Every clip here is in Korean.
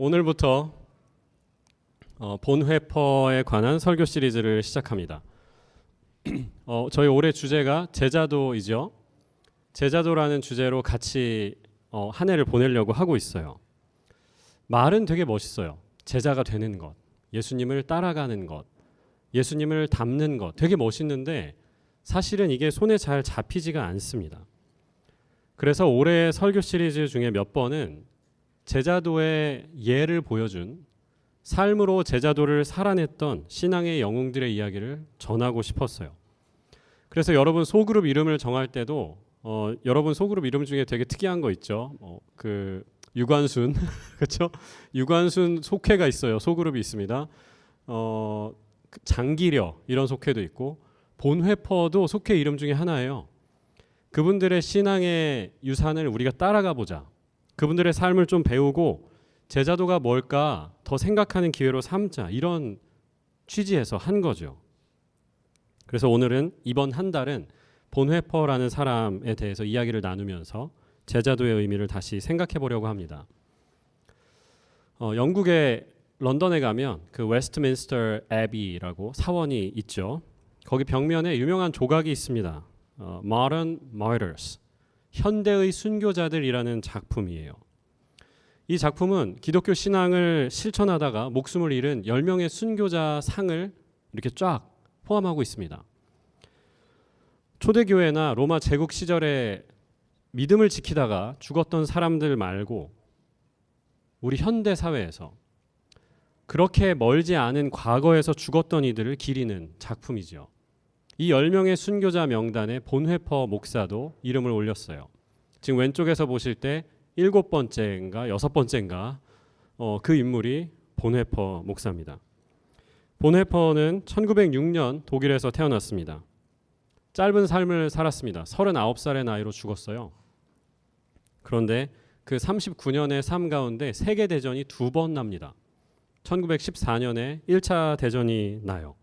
오늘부터 본회퍼에 관한 설교 시리즈를 시작합니다. 저희 올해 주제가 제자도이죠. 제자도라는 주제로 같이 한 해를 보내려고 하고 있어요. 말은 되게 멋있어요. 제자가 되는 것, 예수님을 따라가는 것, 예수님을 닮는 것 되게 멋있는데 사실은 이게 손에 잘 잡히지가 않습니다. 그래서 올해 설교 시리즈 중에 몇 번은 제자도의 예를 보여준 삶으로 제자도를 살아냈던 신앙의 영웅들의 이야기를 전하고 싶었어요. 그래서 여러분 소그룹 이름을 정할 때도 여러분 소그룹 이름 중에 되게 특이한 거 있죠. 그 유관순 그렇죠? 유관순 속회가 있어요. 소그룹이 있습니다. 장기려 이런 속회도 있고 본회퍼도 속회 이름 중에 하나예요. 그분들의 신앙의 유산을 우리가 따라가 보자. 그분들의 삶을 좀 배우고 제자도가 뭘까 더 생각하는 기회로 삼자 이런 취지에서 한 거죠. 그래서 오늘은 이번 한 달은 본회퍼라는 사람에 대해서 이야기를 나누면서 제자도의 의미를 다시 생각해 보려고 합니다. 영국의 런던에 가면 그 웨스트민스터 애비라고 사원이 있죠. 거기 벽면에 유명한 조각이 있습니다. Modern Martyrs, 현대의 순교자들이라는 작품이에요. 이 작품은 기독교 신앙을 실천하다가 목숨을 잃은 10명의 순교자 상을 이렇게 쫙 포함하고 있습니다. 초대교회나 로마 제국 시절에 믿음을 지키다가 죽었던 사람들 말고 우리 현대 사회에서 그렇게 멀지 않은 과거에서 죽었던 이들을 기리는 작품이죠. 이 10명의 순교자 명단에 본회퍼 목사도 이름을 올렸어요. 지금 왼쪽에서 보실 때 7번째인가 6번째인가 그 인물이 본회퍼 목사입니다. 본회퍼는 1906년 독일에서 태어났습니다. 짧은 삶을 살았습니다. 39살의 나이로 죽었어요. 그런데 그 39년의 삶 가운데 세계대전이 2번 납니다. 1914년에 1차 대전이 나요.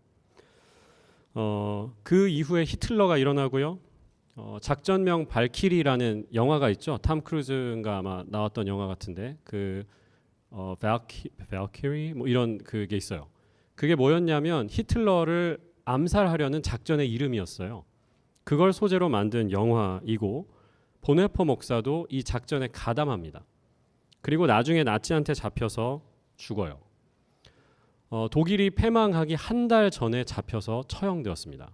그 이후에 히틀러가 일어나고요. 작전명 발키리라는 영화가 있죠. 탐 크루즈가 아마 나왔던 영화 같은데 그 발키리 뭐 이런 그게 있어요. 그게 뭐였냐면 히틀러를 암살하려는 작전의 이름이었어요. 그걸 소재로 만든 영화이고 본회퍼 목사도 이 작전에 가담합니다. 그리고 나중에 나치한테 잡혀서 죽어요. 독일이 패망하기 한 달 전에 잡혀서 처형되었습니다.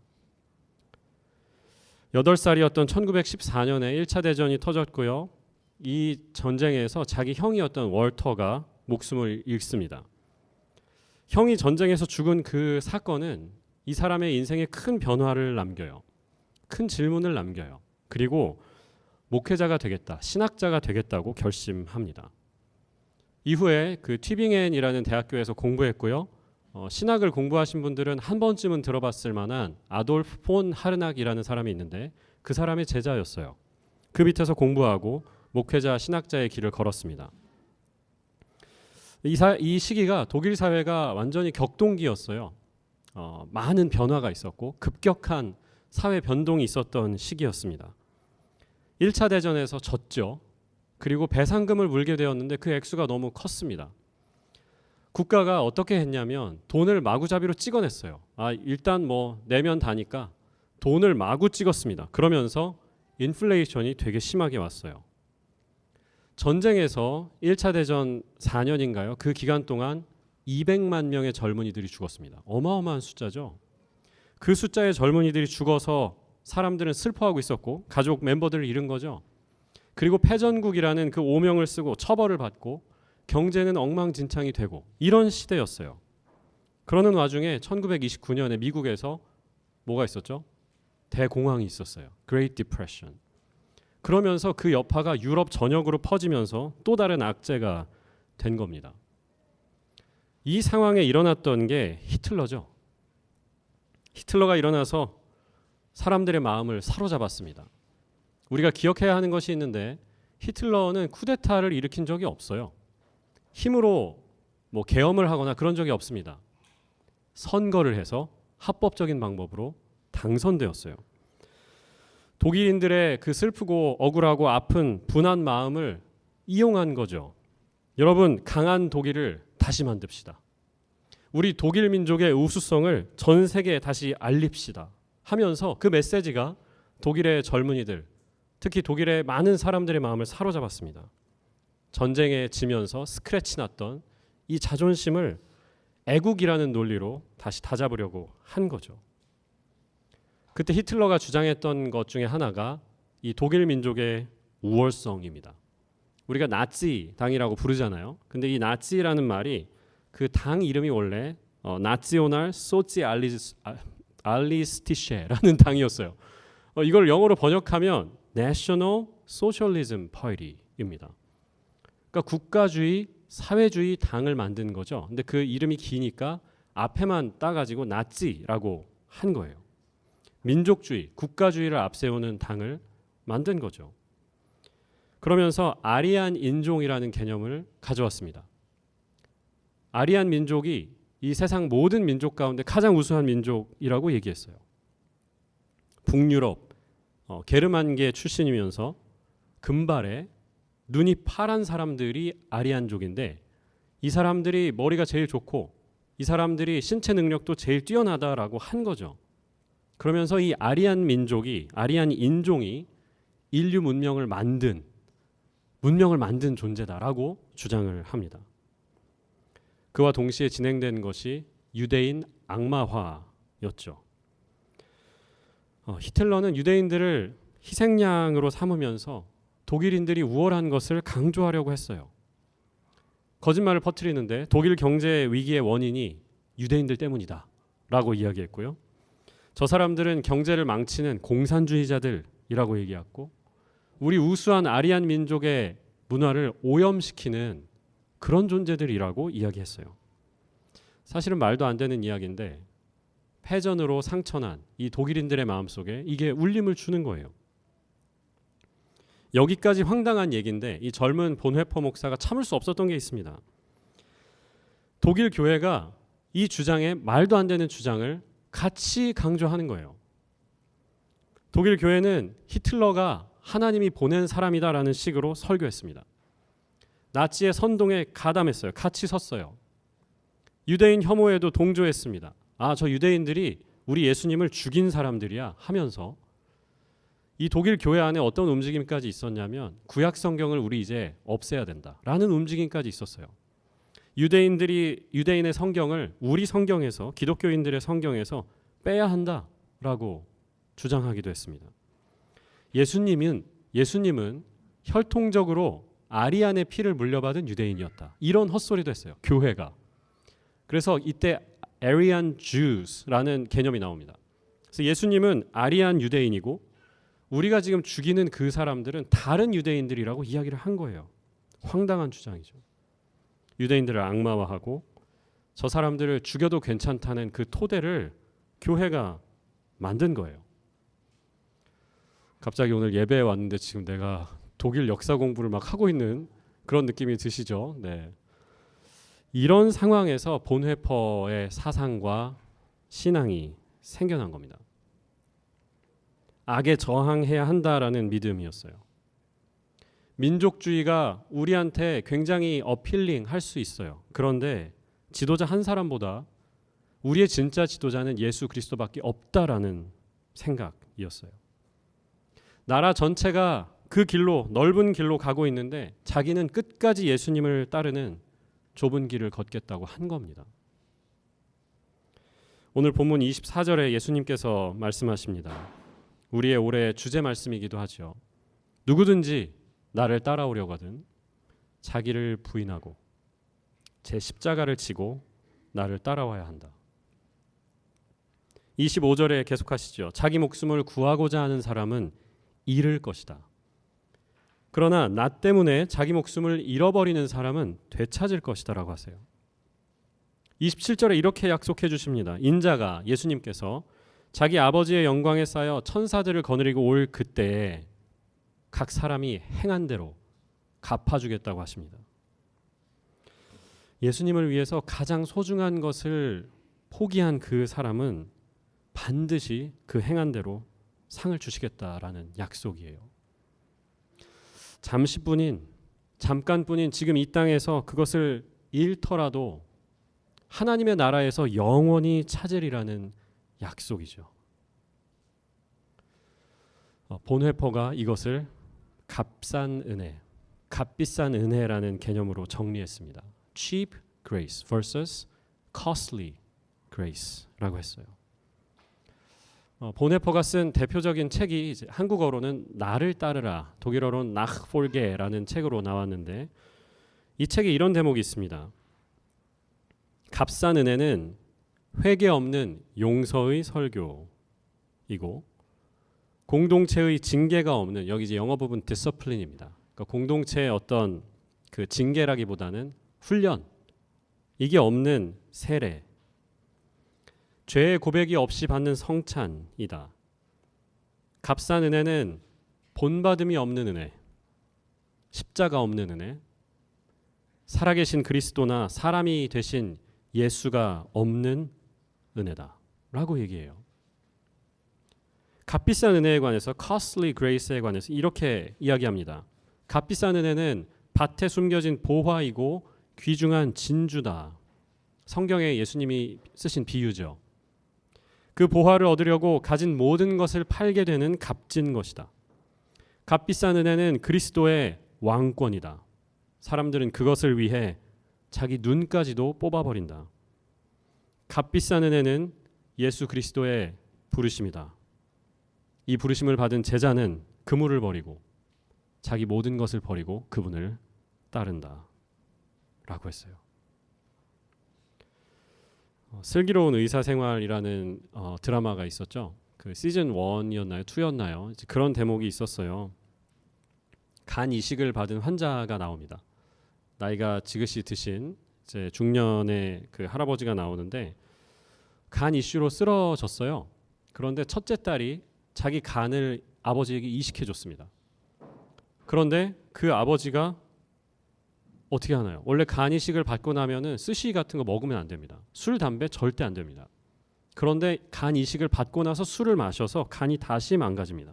8살이었던 1914년에 1차 대전이 터졌고요. 이 전쟁에서 자기 형이었던 월터가 목숨을 잃습니다. 형이 전쟁에서 죽은 그 사건은 이 사람의 인생에 큰 변화를 남겨요. 큰 질문을 남겨요. 그리고 목회자가 되겠다, 신학자가 되겠다고 결심합니다. 이후에 그 튜빙엔이라는 대학교에서 공부했고요. 신학을 공부하신 분들은 한 번쯤은 들어봤을 만한 아돌프 폰 하르낙이라는 사람이 있는데 그 사람의 제자였어요. 그 밑에서 공부하고 목회자, 신학자의 길을 걸었습니다. 이 시기가 독일 사회가 완전히 격동기였어요. 많은 변화가 있었고 급격한 사회 변동이 있었던 시기였습니다. 1차 대전에서 졌죠. 그리고 배상금을 물게 되었는데 그 액수가 너무 컸습니다. 국가가 어떻게 했냐면 돈을 마구잡이로 찍어냈어요. 일단 뭐 내면 다니까 돈을 마구 찍었습니다. 그러면서 인플레이션이 되게 심하게 왔어요. 전쟁에서 1차 대전 4년인가요? 그 기간 동안 200만 명의 젊은이들이 죽었습니다. 어마어마한 숫자죠. 그 숫자의 젊은이들이 죽어서 사람들은 슬퍼하고 있었고 가족 멤버들을 잃은 거죠. 그리고 패전국이라는 그 오명을 쓰고 처벌을 받고 경제는 엉망진창이 되고 이런 시대였어요. 그러는 와중에 1929년에 미국에서 뭐가 있었죠? 대공황이 있었어요. Great Depression. 그러면서 그 여파가 유럽 전역으로 퍼지면서 또 다른 악재가 된 겁니다. 이 상황에 일어났던 게 히틀러죠. 히틀러가 일어나서 사람들의 마음을 사로잡았습니다. 우리가 기억해야 하는 것이 있는데 히틀러는 쿠데타를 일으킨 적이 없어요. 힘으로 뭐 계엄을 하거나 그런 적이 없습니다. 선거를 해서 합법적인 방법으로 당선되었어요. 독일인들의 그 슬프고 억울하고 아픈 분한 마음을 이용한 거죠. 여러분, 강한 독일을 다시 만듭시다. 우리 독일 민족의 우수성을 전 세계에 다시 알립시다 하면서 그 메시지가 독일의 젊은이들, 특히 독일의 많은 사람들의 마음을 사로잡았습니다. 전쟁에 지면서 스크래치 났던 이 자존심을 애국이라는 논리로 다시 다잡으려고 한 거죠. 그때 히틀러가 주장했던 것 중에 하나가 이 독일 민족의 우월성입니다. 우리가 나치 당이라고 부르잖아요. 근데 이 나치라는 말이 그 당 이름이 원래 나치오날 소치알리스티셰라는 당이었어요. 이걸 영어로 번역하면 National Socialism Party입니다. 그러니까 국가주의, 사회주의 당을 만든 거죠. 근데 그 이름이 기니까 앞에만 따가지고 나치라고 한 거예요. 민족주의, 국가주의를 앞세우는 당을 만든 거죠. 그러면서 아리안 인종이라는 개념을 가져왔습니다. 아리안 민족이 이 세상 모든 민족 가운데 가장 우수한 민족이라고 얘기했어요. 북유럽, 게르만계 출신이면서 금발에 눈이 파란 사람들이 아리안족인데 이 사람들이 머리가 제일 좋고 이 사람들이 신체 능력도 제일 뛰어나다라고 한 거죠. 그러면서 이 아리안 민족이, 아리안 인종이 인류 문명을 만든 존재다라고 주장을 합니다. 그와 동시에 진행된 것이 유대인 악마화였죠. 히틀러는 유대인들을 희생양으로 삼으면서 독일인들이 우월한 것을 강조하려고 했어요. 거짓말을 퍼뜨리는데 독일 경제 위기의 원인이 유대인들 때문이다 라고 이야기했고요. 저 사람들은 경제를 망치는 공산주의자들이라고 얘기했고 우리 우수한 아리안 민족의 문화를 오염시키는 그런 존재들이라고 이야기했어요. 사실은 말도 안 되는 이야기인데 패전으로 상처난 이 독일인들의 마음속에 이게 울림을 주는 거예요. 여기까지 황당한 얘기인데 이 젊은 본회퍼 목사가 참을 수 없었던 게 있습니다. 독일 교회가 이 주장에 말도 안 되는 주장을 같이 강조하는 거예요. 독일 교회는 히틀러가 하나님이 보낸 사람이다라는 식으로 설교했습니다. 나치의 선동에 가담했어요. 같이 섰어요. 유대인 혐오에도 동조했습니다. 저 유대인들이 우리 예수님을 죽인 사람들이야 하면서 이 독일 교회 안에 어떤 움직임까지 있었냐면 구약 성경을 우리 이제 없애야 된다라는 움직임까지 있었어요. 유대인의 성경을 우리 성경에서, 기독교인들의 성경에서 빼야 한다라고 주장하기도 했습니다. 예수님은 혈통적으로 아리안의 피를 물려받은 유대인이었다. 이런 헛소리도 했어요. 교회가. 그래서 이때 Aryan Jews라는 개념이 나옵니다. 그래서 예수님은 아리안 유대인이고 우리가 지금 죽이는 그 사람들은 다른 유대인들이라고 이야기를 한 거예요. 황당한 주장이죠. 유대인들을 악마화하고 저 사람들을 죽여도 괜찮다는 그 토대를 교회가 만든 거예요. 갑자기 오늘 예배에 왔는데 지금 내가 독일 역사 공부를 막 하고 있는 그런 느낌이 드시죠? 네. 이런 상황에서 본회퍼의 사상과 신앙이 생겨난 겁니다. 악에 저항해야 한다라는 믿음이었어요. 민족주의가 우리한테 굉장히 어필링 할 수 있어요. 그런데 지도자 한 사람보다 우리의 진짜 지도자는 예수 그리스도밖에 없다라는 생각이었어요. 나라 전체가 그 길로, 넓은 길로 가고 있는데 자기는 끝까지 예수님을 따르는 좁은 길을 걷겠다고 한 겁니다. 오늘 본문 24절에 예수님께서 말씀하십니다. 우리의 올해 주제 말씀이기도 하죠. 누구든지 나를 따라오려거든 자기를 부인하고 제 십자가를 지고 나를 따라와야 한다. 25절에 계속하시죠. 자기 목숨을 구하고자 하는 사람은 잃을 것이다. 그러나 나 때문에 자기 목숨을 잃어버리는 사람은 되찾을 것이다 라고 하세요. 27절에 이렇게 약속해 주십니다. 인자가, 예수님께서 자기 아버지의 영광에 쌓여 천사들을 거느리고 올 그때에 각 사람이 행한 대로 갚아주겠다고 하십니다. 예수님을 위해서 가장 소중한 것을 포기한 그 사람은 반드시 그 행한 대로 상을 주시겠다라는 약속이에요. 잠시뿐인 잠깐뿐인 지금 이 땅에서 그것을 잃더라도 하나님의 나라에서 영원히 찾으리라는 약속이죠. 본회퍼가 이것을 값싼 은혜, 값비싼 은혜라는 개념으로 정리했습니다. Cheap grace versus costly grace라고 했어요. 본헤퍼가 쓴 대표적인 책이 이제 한국어로는 나를 따르라, 독일어로는 nachfolge라는 책으로 나왔는데 이 책에 이런 대목이 있습니다. 값싼 은혜는 회개 없는 용서의 설교이고 공동체의 징계가 없는, 여기 이제 영어 부분 discipline입니다. 그러니까 공동체의 어떤 그 징계라기보다는 훈련, 이게 없는 세례, 죄의 고백이 없이 받는 성찬이다. 값싼 은혜는 본받음이 없는 은혜, 십자가 없는 은혜, 살아계신 그리스도나 사람이 되신 예수가 없는 은혜다 라고 얘기해요. 값비싼 은혜에 관해서 costly grace에 관해서 이렇게 이야기합니다. 값비싼 은혜는 밭에 숨겨진 보화이고 귀중한 진주다. 성경에 예수님이 쓰신 비유죠. 그 보화를 얻으려고 가진 모든 것을 팔게 되는 값진 것이다. 값비싼 은혜는 그리스도의 왕권이다. 사람들은 그것을 위해 자기 눈까지도 뽑아버린다. 값비싼 은혜는 예수 그리스도의 부르심이다. 이 부르심을 받은 제자는 그물을 버리고 자기 모든 것을 버리고 그분을 따른다 라고 했어요. 슬기로운 의사생활이라는 드라마가 있었죠. 그 시즌 1이었나요? 2였나요? 그런 대목이 있었어요. 간 이식을 받은 환자가 나옵니다. 나이가 지긋이 드신 이제 중년의 그 할아버지가 나오는데 간 이슈로 쓰러졌어요. 그런데 첫째 딸이 자기 간을 아버지에게 이식해 줬습니다. 그런데 그 아버지가 어떻게 하나요? 원래 간 이식을 받고 나면은 스시 같은 거 먹으면 안 됩니다. 술, 담배 절대 안 됩니다. 그런데 간 이식을 받고 나서 술을 마셔서 간이 다시 망가집니다.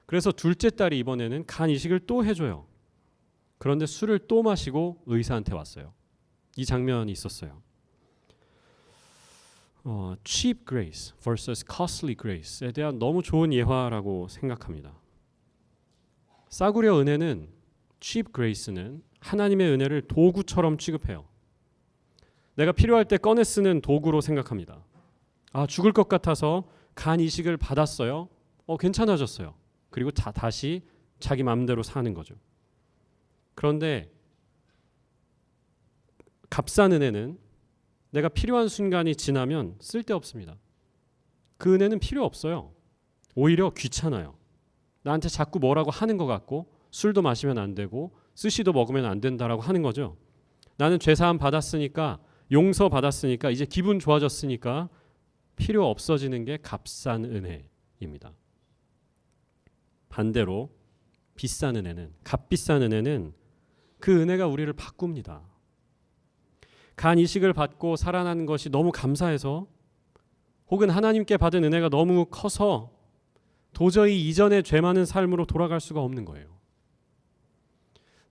그래서 둘째 딸이 이번에는 간 이식을 또 해줘요. 그런데 술을 또 마시고 의사한테 왔어요. 이 장면이 있었어요. cheap grace versus costly grace에 대한 너무 좋은 예화라고 생각합니다. 싸구려 은혜는, cheap grace는 하나님의 은혜를 도구처럼 취급해요. 내가 필요할 때 꺼내 쓰는 도구로 생각합니다. 죽을 것 같아서 간 이식을 받았어요. 괜찮아졌어요. 그리고 다시 자기 마음대로 사는 거죠. 그런데 값싼 은혜는 내가 필요한 순간이 지나면 쓸데없습니다. 그 은혜는 필요 없어요. 오히려 귀찮아요. 나한테 자꾸 뭐라고 하는 것 같고 술도 마시면 안 되고 스시도 먹으면 안 된다라고 하는 거죠. 나는 죄사함 받았으니까, 용서 받았으니까, 이제 기분 좋아졌으니까 필요 없어지는 게 값싼 은혜입니다. 반대로 비싼 은혜는, 값비싼 은혜는 그 은혜가 우리를 바꿉니다. 간 이식을 받고 살아나는 것이 너무 감사해서, 혹은 하나님께 받은 은혜가 너무 커서 도저히 이전의 죄 많은 삶으로 돌아갈 수가 없는 거예요.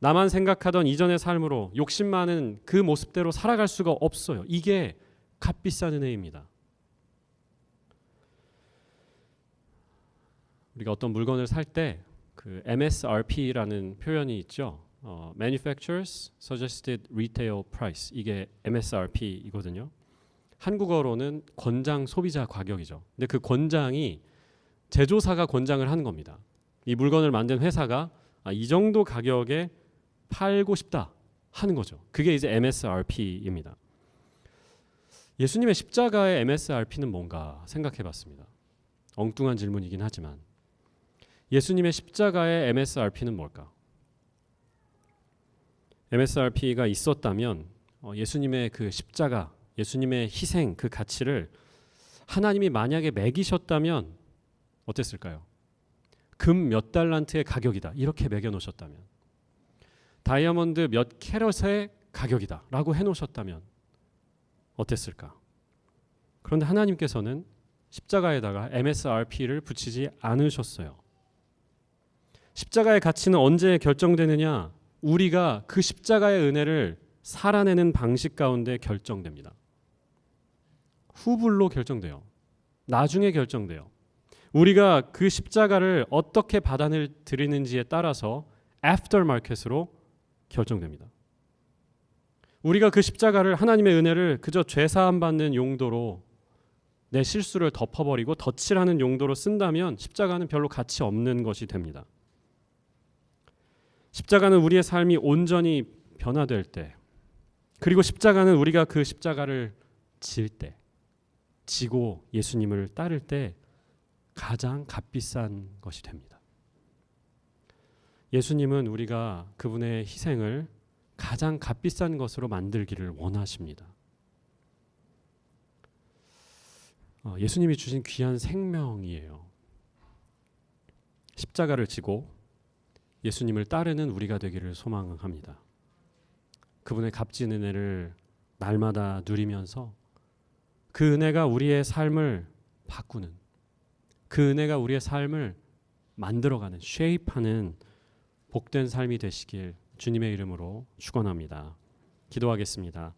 나만 생각하던 이전의 삶으로 욕심 많은 그 모습대로 살아갈 수가 없어요. 이게 값비싼 은혜입니다. 우리가 어떤 물건을 살 때 그 MSRP라는 표현이 있죠. Manufacturers Suggested Retail Price, 이게 MSRP이거든요. 한국어로는 권장 소비자 가격이죠. 근데 그 권장이 제조사가 권장을 하는 겁니다. 이 물건을 만든 회사가 이 정도 가격에 팔고 싶다 하는 거죠. 그게 이제 MSRP입니다. 예수님의 십자가의 MSRP는 뭔가 생각해 봤습니다. 엉뚱한 질문이긴 하지만 예수님의 십자가의 MSRP는 뭘까? MSRP가 있었다면 예수님의 그 십자가, 예수님의 희생, 그 가치를 하나님이 만약에 매기셨다면 어땠을까요? 금 몇 달란트의 가격이다 이렇게 매겨놓으셨다면, 다이아몬드 몇 캐럿의 가격이다 라고 해놓으셨다면 어땠을까? 그런데 하나님께서는 십자가에다가 MSRP를 붙이지 않으셨어요. 십자가의 가치는 언제 결정되느냐? 우리가 그 십자가의 은혜를 살아내는 방식 가운데 결정됩니다. 후불로 결정돼요. 나중에 결정돼요. 우리가 그 십자가를 어떻게 받아들이는지에 따라서 애프터마켓으로 결정됩니다. 우리가 그 십자가를, 하나님의 은혜를 그저 죄사함 받는 용도로, 내 실수를 덮어버리고 덧칠하는 용도로 쓴다면 십자가는 별로 가치 없는 것이 됩니다. 십자가는 우리의 삶이 온전히 변화될 때, 그리고 십자가는 우리가 그 십자가를 질 때, 지고 예수님을 따를 때 가장 값비싼 것이 됩니다. 예수님은 우리가 그분의 희생을 가장 값비싼 것으로 만들기를 원하십니다. 예수님이 주신 귀한 생명이에요. 십자가를 지고 예수님을 따르는 우리가 되기를 소망합니다. 그분의 값진 은혜를 날마다 누리면서 그 은혜가 우리의 삶을 바꾸는, 그 은혜가 우리의 삶을 만들어가는, 쉐입하는 복된 삶이 되시길 주님의 이름으로 축원합니다. 기도하겠습니다.